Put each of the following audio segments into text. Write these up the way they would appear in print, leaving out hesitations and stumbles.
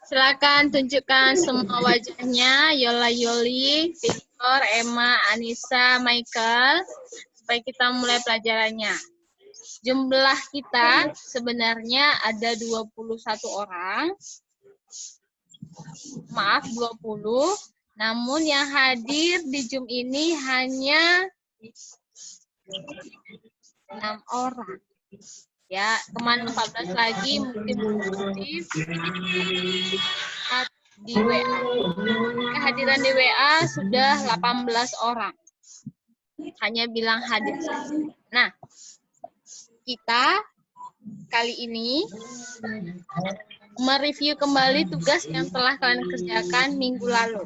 Silakan tunjukkan semua wajahnya, Yola, Yoli, Victor, Emma, Anissa, Michael, supaya kita mulai pelajarannya. Jumlah kita sebenarnya ada 21 orang. Maaf, 20. Namun yang hadir di Zoom ini hanya 6 orang. Ya, kemarin 14 lagi mungkin aktif di WA. Kehadiran di WA sudah 18 orang. Hanya bilang hadir saja. Nah, kita kali ini mereview kembali tugas yang telah kalian kerjakan minggu lalu.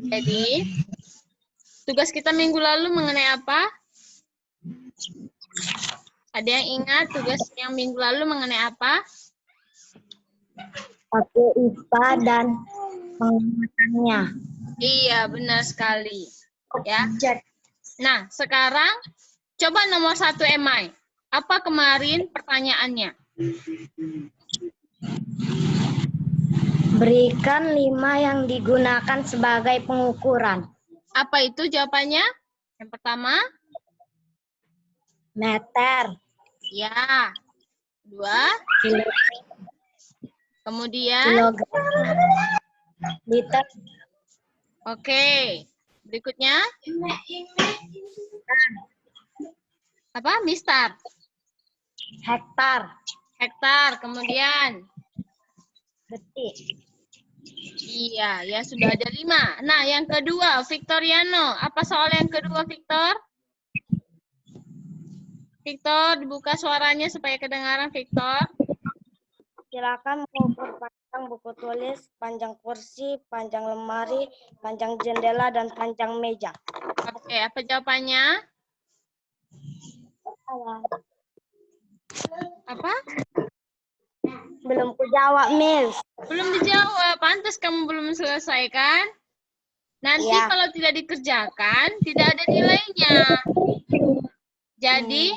Jadi, tugas kita minggu lalu mengenai apa? Ada yang ingat tugas yang minggu lalu mengenai apa? Pakai IPA dan pengamatannya. Iya, benar sekali. Ya. Nah, sekarang coba nomor 1 Emai. Apa kemarin pertanyaannya? Berikan 5 yang digunakan sebagai pengukuran. Apa itu jawabannya? Yang pertama? Meter. Ya. 2. Kilo, Kemudian? kilogram. Liter. Oke. Berikutnya? Apa? Mister. Hektar. Hektar. Kemudian? Detik. Iya, ya sudah ada 5. Nah, yang kedua, Victoriano. Apa soal yang kedua, Victor? Victor, dibuka suaranya supaya kedengaran, Victor. Silakan mengukur panjang buku tulis, panjang kursi, panjang lemari, panjang jendela, dan panjang meja. Oke, apa jawabannya? Apa? Belum kujawab, Miss. Belum dijawab. Pantas kamu belum selesaikan. Nanti Ya. kalau tidak dikerjakan, tidak ada nilainya. Jadi,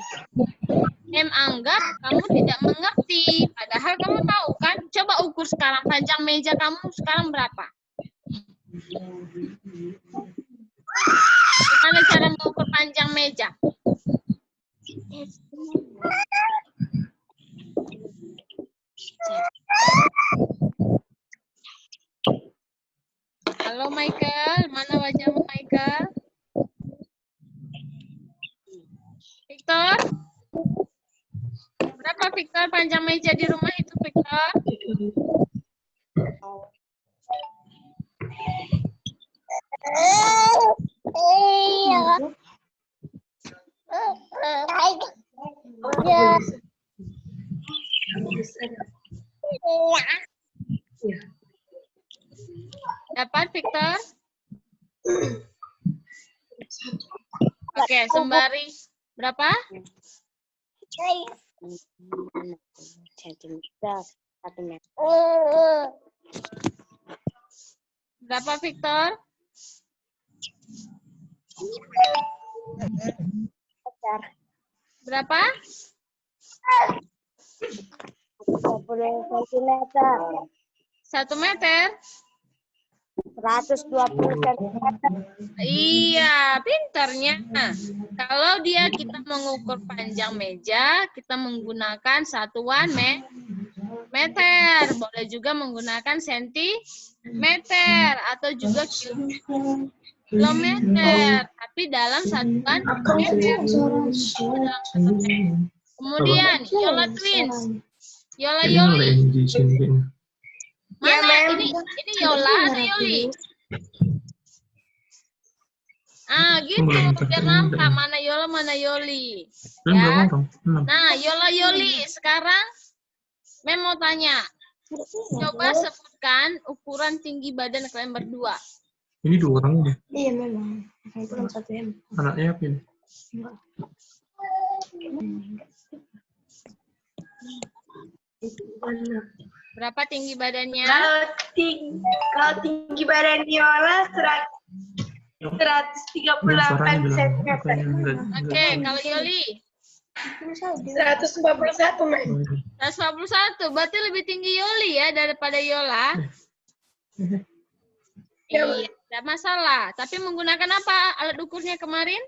Em anggap kamu tidak mengerti. Padahal kamu tahu kan? Coba ukur sekarang. Panjang meja kamu sekarang berapa? Gimana cara mengukur panjang meja? Halo Michael, mana wajahmu Michael? Victor? Berapa Victor panjang meja di rumah itu Victor? Dapat Victor? Oke, sembari berapa? Berapa Victor? Berapa? 20 cm. 1 meter? 120 cm. Iya, pintarnya. Kalau kita mengukur panjang meja, kita menggunakan satuan meter. Boleh juga menggunakan sentimeter atau juga kilometer. Tapi dalam satuan meter. Kemudian, Yola Twins. Yola Yoli. Mana? Ini Yola atau Yoli? Ah, gitu. Biar nampak mana Yola, mana Yoli. Ya. Nah, Yola Yoli. Sekarang, Mem mau tanya. Coba sebutkan ukuran tinggi badan kalian berdua. Ini 2 orang udah. Iya memang. Itu kan 1 M. Anaknya apa ini? Enggak. Berapa tinggi badannya? Kalau tinggi badan Yola 138 cm. Oke, kalau Yoli? 141, Mak. 141, berarti lebih tinggi Yoli ya daripada Yola. Iya, tidak masalah. Tapi menggunakan apa alat ukurnya kemarin?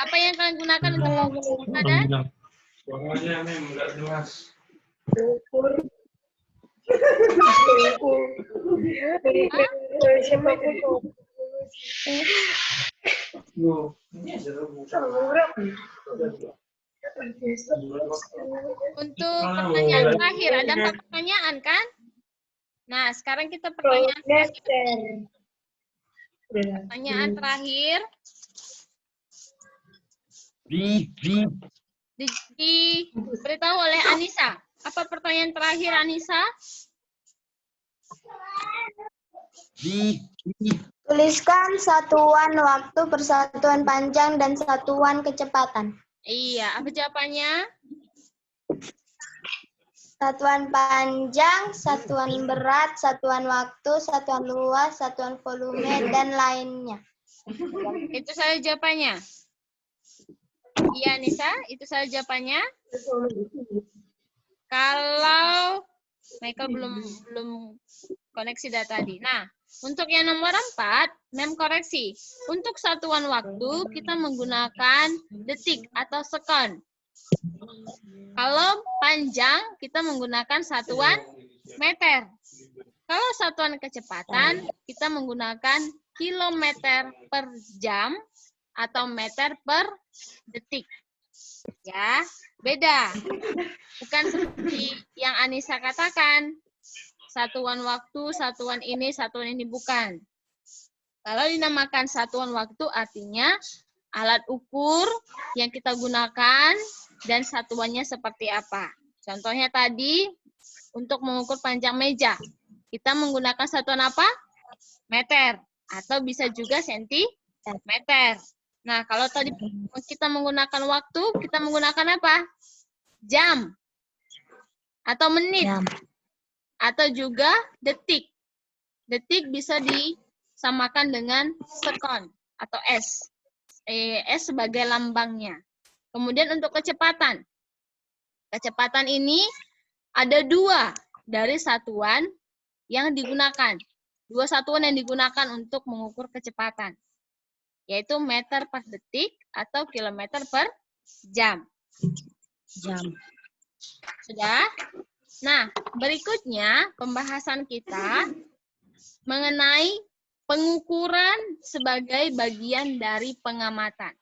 Apa yang kalian gunakan untuk mengukur badan? Suaranya enggak jelas. Untuk pertanyaan terakhir, ada 4 pertanyaan kan? Nah, sekarang kita pertanyaan terakhir. Pertanyaan terakhir. Diberitahu oleh Anissa. Apa pertanyaan terakhir, Anissa? Tuliskan satuan waktu, persatuan panjang, dan satuan kecepatan. Iya, apa jawabannya? Satuan panjang, satuan berat, satuan waktu, satuan luas, satuan volume, dan lainnya. Itu saja jawabannya. Iya, Nisa, itu saja jawabannya. Kalau Michael belum koneksi data tadi. Nah, untuk yang nomor 4, Mem koreksi. Untuk satuan waktu, kita menggunakan detik atau sekon. Kalau panjang, kita menggunakan satuan meter. Kalau satuan kecepatan, kita menggunakan kilometer per jam atau meter per detik. Ya, beda. Bukan seperti yang Anissa katakan. Satuan waktu, satuan ini, bukan. Kalau dinamakan satuan waktu artinya alat ukur yang kita gunakan dan satuannya seperti apa. Contohnya tadi untuk mengukur panjang meja. Kita menggunakan satuan apa? Meter. Atau bisa juga sentimeter. Nah, kalau tadi kita menggunakan waktu, kita menggunakan apa? Jam. Atau menit. Jam. Atau juga detik. Detik bisa disamakan dengan sekon atau S. S sebagai lambangnya. Kemudian untuk kecepatan. Kecepatan ini ada 2 dari satuan yang digunakan. 2 satuan yang digunakan untuk mengukur kecepatan. Yaitu meter per detik atau kilometer per jam. Sudah? Nah, berikutnya pembahasan kita mengenai pengukuran sebagai bagian dari pengamatan.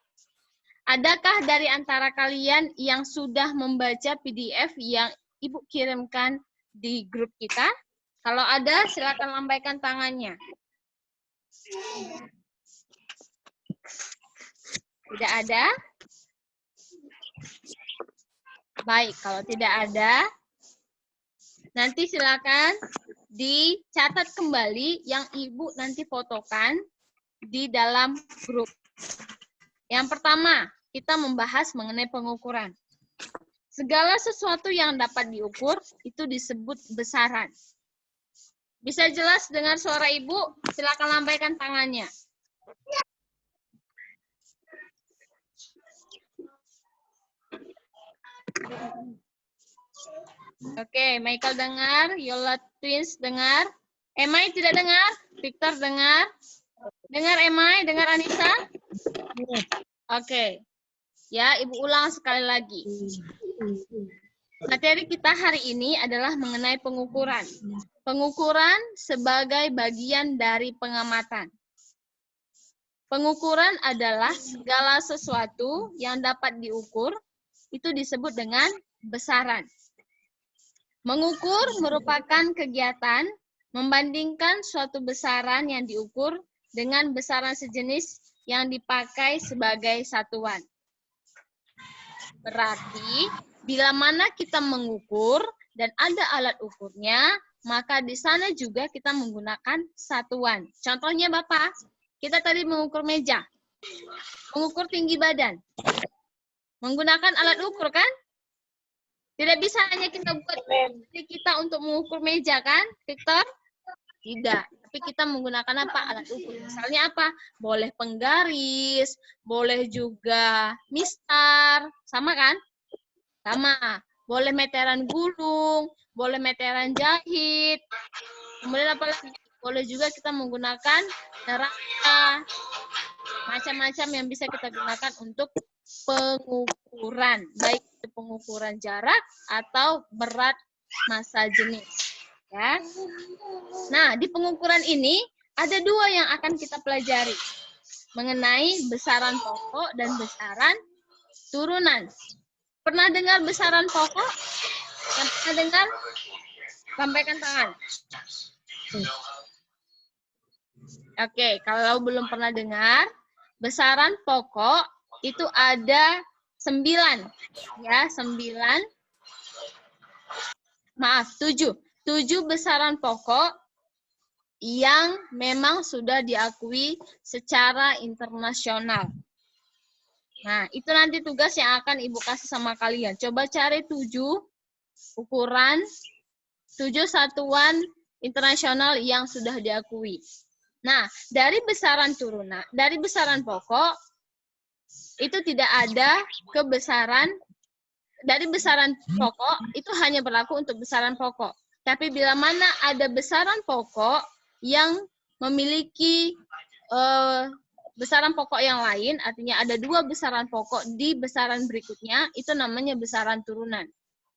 Adakah dari antara kalian yang sudah membaca PDF yang Ibu kirimkan di grup kita? Kalau ada, silakan lambaikan tangannya. Tidak ada? Baik, kalau tidak ada, nanti silakan dicatat kembali yang Ibu nanti fotokan di dalam grup. Yang pertama, kita membahas mengenai pengukuran. Segala sesuatu yang dapat diukur itu disebut besaran. Bisa jelas dengar suara Ibu? Silakan lambaikan tangannya. Oke, Michael dengar, Yola Twins dengar. Emai tidak dengar? Victor dengar? Dengar Emai, dengar Anissa? Oke. Ya, Ibu ulang sekali lagi. Materi kita hari ini adalah mengenai pengukuran. Pengukuran sebagai bagian dari pengamatan. Pengukuran adalah segala sesuatu yang dapat diukur, itu disebut dengan besaran. Mengukur merupakan kegiatan membandingkan suatu besaran yang diukur dengan besaran sejenis yang dipakai sebagai satuan. Berarti, bila mana kita mengukur dan ada alat ukurnya, maka di sana juga kita menggunakan satuan. Contohnya Bapak, kita tadi mengukur meja, mengukur tinggi badan. Menggunakan alat ukur kan? Tidak bisa hanya kita buat diri kita untuk mengukur meja kan, Victor? Tidak. Tapi kita menggunakan apa? Alat ukur. Misalnya apa? Boleh penggaris, boleh juga mistar. Sama kan? Sama. Boleh meteran gulung, boleh meteran jahit. Kemudian apa lagi? Boleh juga kita menggunakan neraka. Macam-macam yang bisa kita gunakan untuk pengukuran, baik itu pengukuran jarak atau berat massa jenis. Ya. Nah, di pengukuran ini ada dua yang akan kita pelajari, mengenai besaran pokok dan besaran turunan. Pernah dengar besaran pokok? Yang pernah dengar? Sampaikan tangan. Oke, kalau belum pernah dengar, besaran pokok itu ada 9. Ya, 9. Maaf, 7. 7 besaran pokok yang memang sudah diakui secara internasional. Nah, itu nanti tugas yang akan Ibu kasih sama kalian. Coba cari 7 ukuran, 7 satuan internasional yang sudah diakui. Nah, dari besaran turunan, dari besaran pokok, itu tidak ada kebesaran, dari besaran pokok, itu hanya berlaku untuk besaran pokok. Tapi bila mana ada besaran pokok yang memiliki besaran pokok yang lain, artinya ada 2 besaran pokok di besaran berikutnya, itu namanya besaran turunan.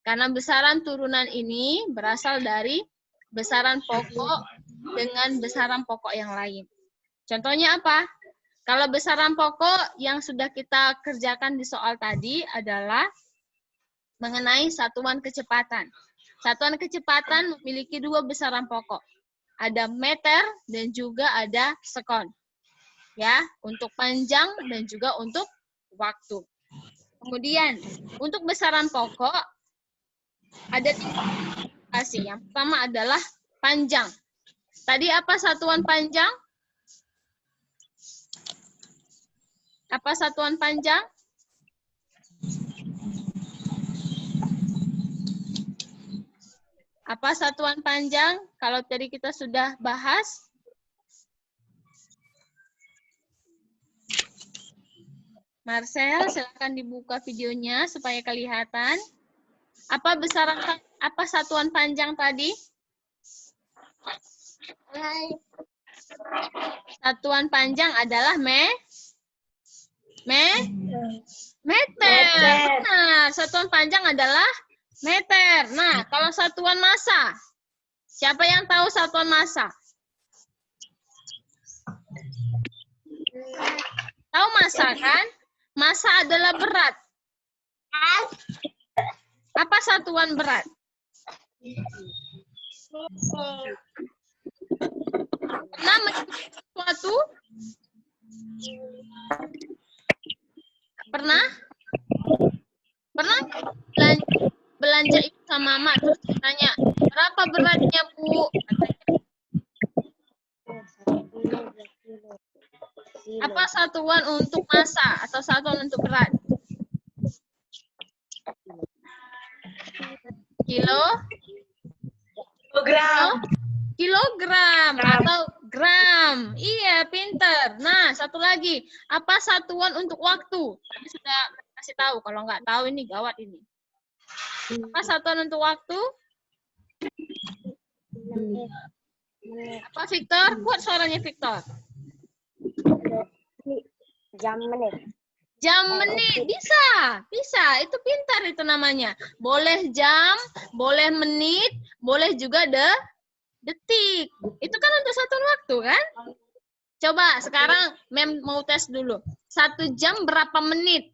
Karena besaran turunan ini berasal dari besaran pokok dengan besaran pokok yang lain. Contohnya apa? Kalau besaran pokok yang sudah kita kerjakan di soal tadi adalah mengenai satuan kecepatan. Satuan kecepatan memiliki 2 besaran pokok. Ada meter dan juga ada sekon. Ya, untuk panjang dan juga untuk waktu. Kemudian, untuk besaran pokok ada 3 klasifikasi. Yang pertama adalah panjang. Tadi apa satuan panjang? Apa satuan panjang? Apa satuan panjang? Kalau tadi kita sudah bahas. Marcel, silakan dibuka videonya supaya kelihatan. Apa satuan panjang tadi? Satuan panjang adalah meter. Benar, satuan panjang adalah meter. Nah, kalau satuan massa, siapa yang tahu satuan massa? Tahu massa kan? Massa adalah berat. Apa satuan berat? Pernah mengikuti sesuatu? Pernah? Pernah belanja itu sama Mama terus ditanya, berapa beratnya Bu? Apa satuan untuk massa atau satuan untuk berat? Kilo? Kilogram atau gram. Iya, pinter. Nah, satu lagi. Apa satuan untuk waktu? Tadi sudah kasih tahu. Kalau nggak tahu ini gawat ini. Apa satuan untuk waktu? Apa Victor? Buat suaranya Victor. Jam menit. Jam menit. Bisa. Itu pintar itu namanya. Boleh jam, boleh menit, boleh juga detik. Itu kan untuk satuan waktu kan? Coba sekarang Mem mau tes dulu. 1 jam berapa menit?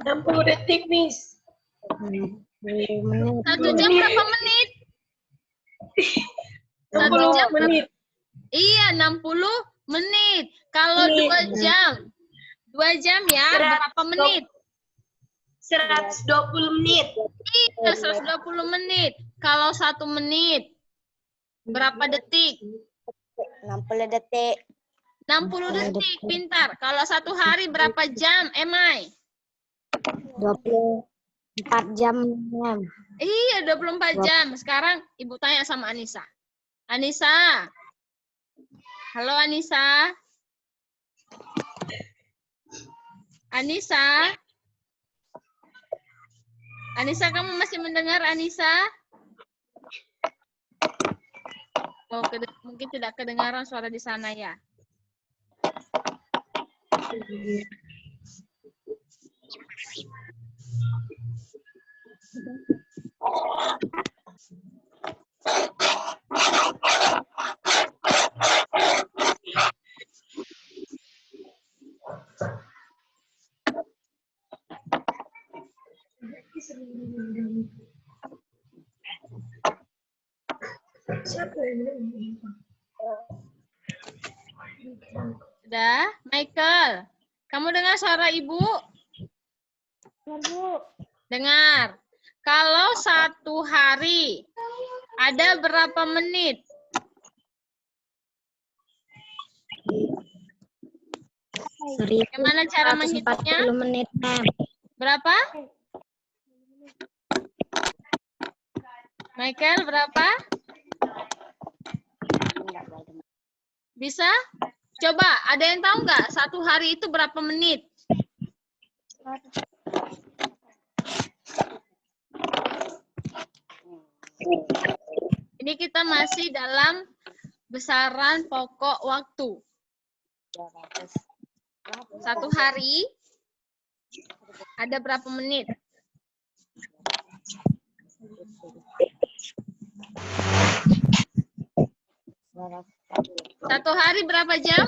60 detik, Miss. 1 jam berapa menit? 1 jam menit. Iya, 60 menit. Kalau 2 jam. 2 jam ya, berapa menit? 120 menit. Iya, 120 menit. Kalau 1 menit, berapa detik? 60 detik. 60 detik, pintar. Kalau 1 hari berapa jam, Emai? 24 jam. Iya, 24 jam. Sekarang Ibu tanya sama Anissa. Anissa. Halo, Anissa. Anissa. Anissa, kamu masih mendengar, Anissa? Oh, mungkin tidak kedengaran suara di sana ya. Sudah, Michael. Kamu dengar suara Ibu? Dengar. Kalau 1 hari ada berapa menit? Bagaimana cara menghitungnya? 40 menit, Mem. Berapa? Michael, berapa? Bisa? Coba, ada yang tahu nggak 1 hari itu berapa menit? Ini kita masih dalam besaran pokok waktu. 1 hari ada berapa menit? 1 hari berapa jam?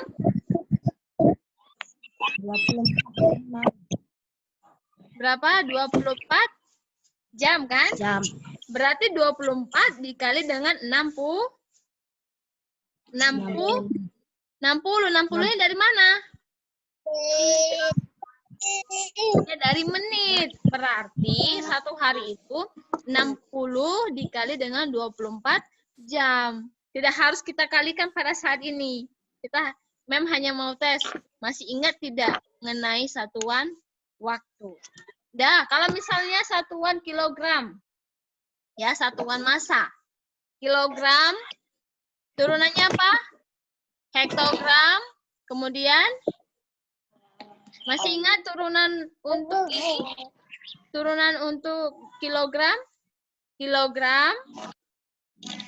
24 Berapa? 24 jam kan? jam. Berarti 24 dikali dengan 60. 60-nya dari mana? Ya, dari menit. Berarti 1 hari itu 60 dikali dengan 24 jam. Tidak harus kita kalikan pada saat ini. Kita Mem hanya mau tes. Masih ingat tidak mengenai satuan waktu? Dah, kalau misalnya satuan kilogram. Ya, satuan massa. Kilogram, turunannya apa? Hektogram, kemudian masih ingat turunan untuk ini? Turunan untuk kilogram, kilogram,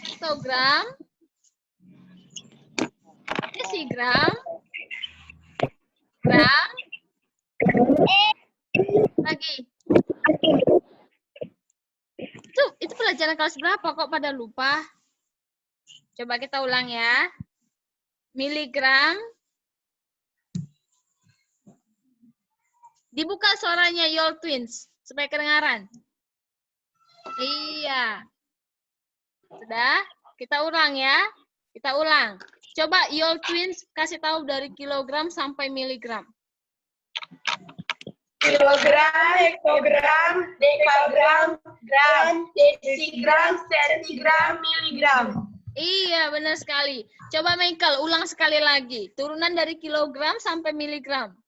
hektogram, desigram, gram, lagi. Itu pelajaran kelas berapa kok pada lupa? Coba kita ulang ya. Miligram. Dibuka suaranya Your Twins supaya kedengaran. Iya. Sudah? Kita ulang ya. Kita ulang. Coba Your Twins kasih tahu dari kilogram sampai miligram. Kilogram, hektogram, dekagram, gram, desigram, sentigram, miligram. Iya, benar sekali. Coba Michael, ulang sekali lagi. Turunan dari kilogram sampai miligram.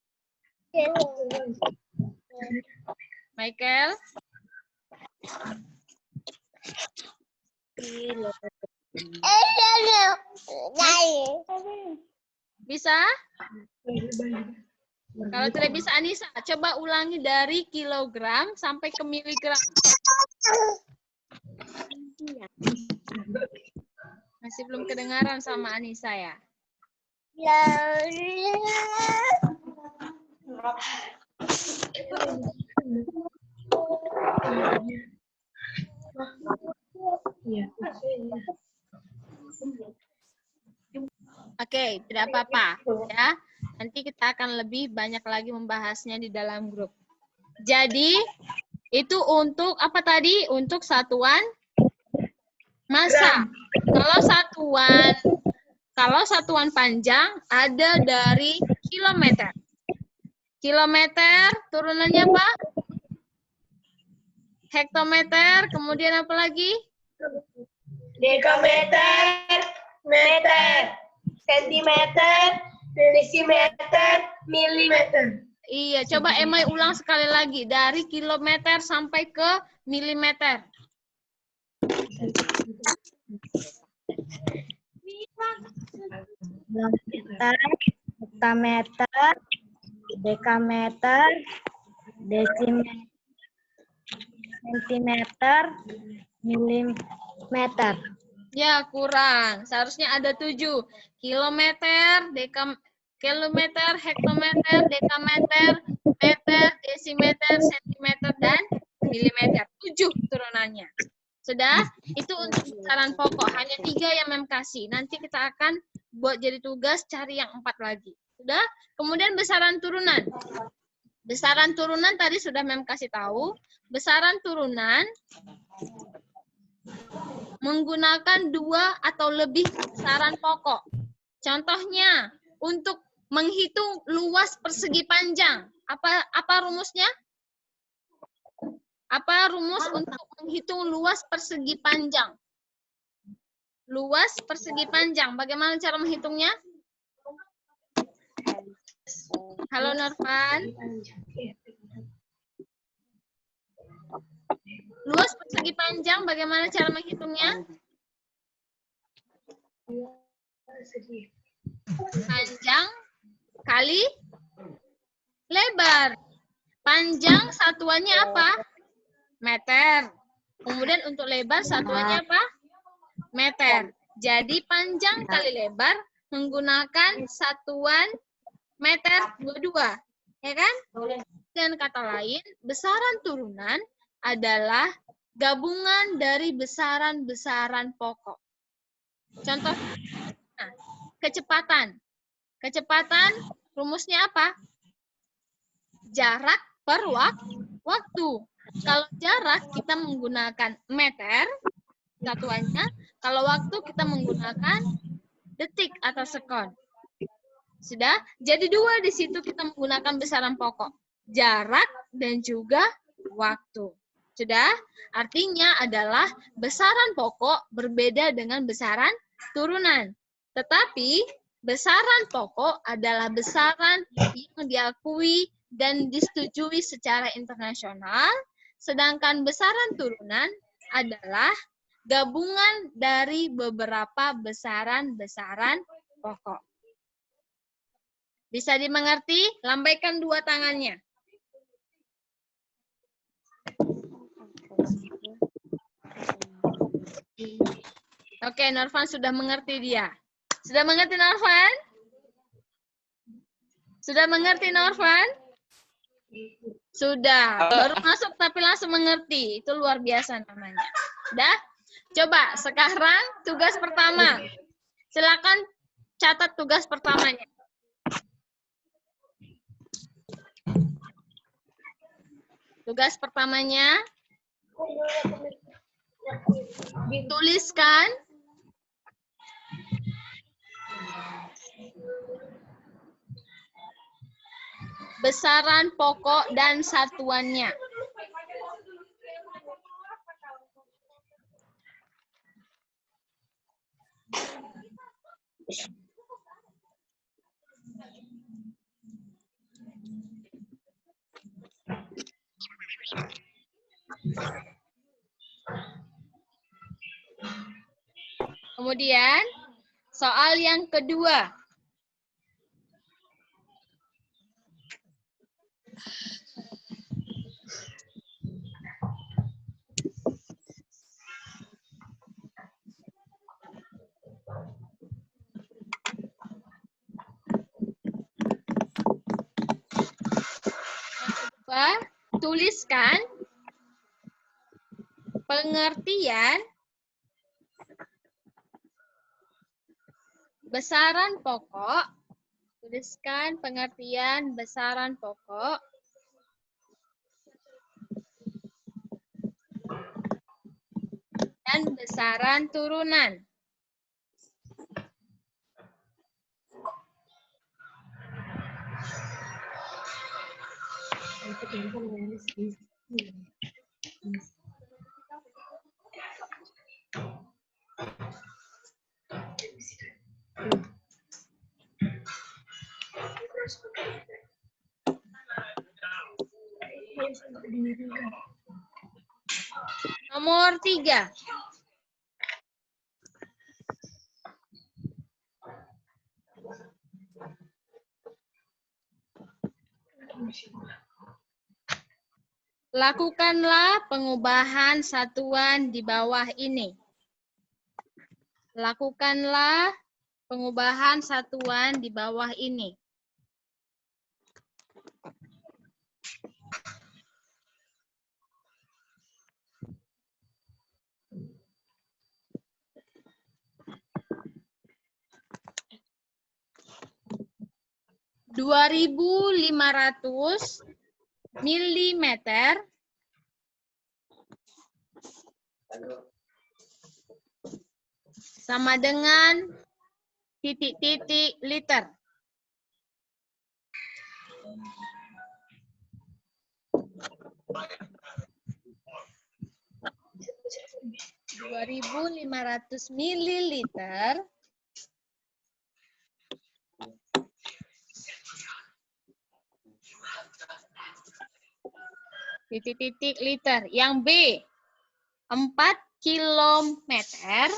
Michael. Bisa? Kalau tidak bisa Anissa, coba ulangi dari kilogram sampai ke miligram. Masih belum kedengaran sama Anissa ya? Oke, tidak apa-apa ya. Nanti kita akan lebih banyak lagi membahasnya di dalam grup. Jadi, itu untuk apa tadi? Untuk satuan massa. Kalau satuan panjang ada dari kilometer. Kilometer turunannya apa? hektometer, kemudian apa lagi? Dekameter, meter, sentimeter, desimeter, milimeter. Iya, coba Emai ulang sekali lagi. Dari kilometer sampai ke milimeter. Kilometer, hektameter, dekameter, desimeter, sentimeter, milimeter. Ya, kurang. Seharusnya ada 7. Kilometer, kilometer, hektometer, dekameter, meter, desimeter, sentimeter, dan milimeter. 7 turunannya. Sudah? Itu untuk besaran pokok. Hanya 3 yang Mem kasih. Nanti kita akan buat jadi tugas cari yang 4 lagi. Sudah? Kemudian besaran turunan. Besaran turunan tadi sudah Mem kasih tahu. Besaran turunan menggunakan 2 atau lebih besaran pokok. Contohnya, untuk menghitung luas persegi panjang. Apa rumusnya? Apa rumus untuk menghitung luas persegi panjang? Luas persegi panjang. Bagaimana cara menghitungnya? Halo Norvan. Luas persegi panjang, bagaimana cara menghitungnya? Panjang kali lebar. Panjang satuannya apa? Meter. Kemudian untuk lebar satuannya apa? Meter. Jadi panjang kali lebar menggunakan satuan meter 22. Ya kan? Dengan kata lain, besaran turunan adalah gabungan dari besaran-besaran pokok. Contoh, nah, kecepatan. Kecepatan rumusnya apa? Jarak per waktu. Kalau jarak kita menggunakan meter, satuannya. Kalau waktu kita menggunakan detik atau sekon. Sudah? Jadi 2 di situ kita menggunakan besaran pokok. Jarak dan juga waktu. Sudah? Artinya adalah besaran pokok berbeda dengan besaran turunan. Tetapi besaran pokok adalah besaran yang diakui dan disetujui secara internasional, sedangkan besaran turunan adalah gabungan dari beberapa besaran-besaran pokok. Bisa dimengerti? Lambaikan 2 tangannya. Oke, Norvan sudah mengerti dia. Sudah mengerti Norvan? Sudah mengerti Norvan? Sudah. Baru masuk tapi langsung mengerti. Itu luar biasa namanya. Sudah? Coba sekarang tugas pertama. Silakan catat tugas pertamanya. Tugas pertamanya dituliskan besaran pokok dan satuannya. Kemudian, soal yang kedua. Tuliskan pengertian besaran pokok. Tuliskan pengertian besaran pokok dan besaran turunan. Nomor 3. Lakukanlah pengubahan satuan di bawah ini. Lakukanlah pengubahan satuan di bawah ini. (2.500 milimeter sama dengan titik-titik liter. (2.500 mililiter titik-titik liter. Yang B, 4 kilometer Milimeter.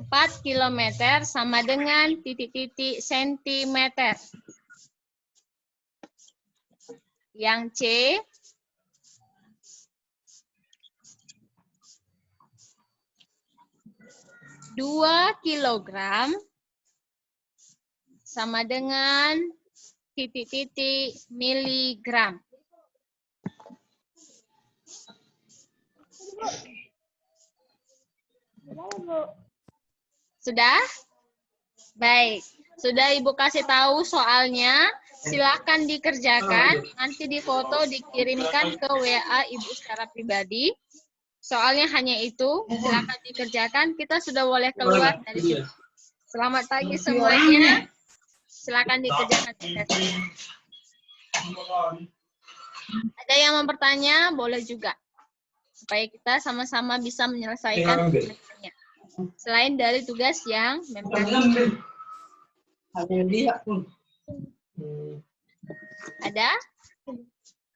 4 kilometer sama dengan titik-titik sentimeter. Yang C, 2 kilogram sama dengan titik-titik miligram. Sudah? Baik. Sudah Ibu kasih tahu soalnya. Silakan dikerjakan. Nanti difoto, dikirimkan ke WA Ibu secara pribadi. Soalnya hanya itu. Silakan dikerjakan. Kita sudah boleh keluar dari sini. Selamat pagi semuanya. Silakan dikerjakan. Ada yang mau bertanya? Boleh juga. Supaya kita sama-sama bisa menyelesaikan tugasnya. Selain dari tugas yang memang ada?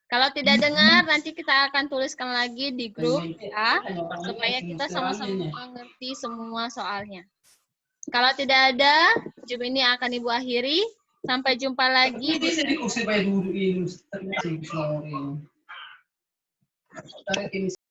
Kalau tidak dengar, nanti kita akan tuliskan lagi di grup ya, supaya kita sama-sama mengerti semua soalnya. Kalau tidak ada, Zoom ini akan Ibu akhiri. Sampai jumpa lagi di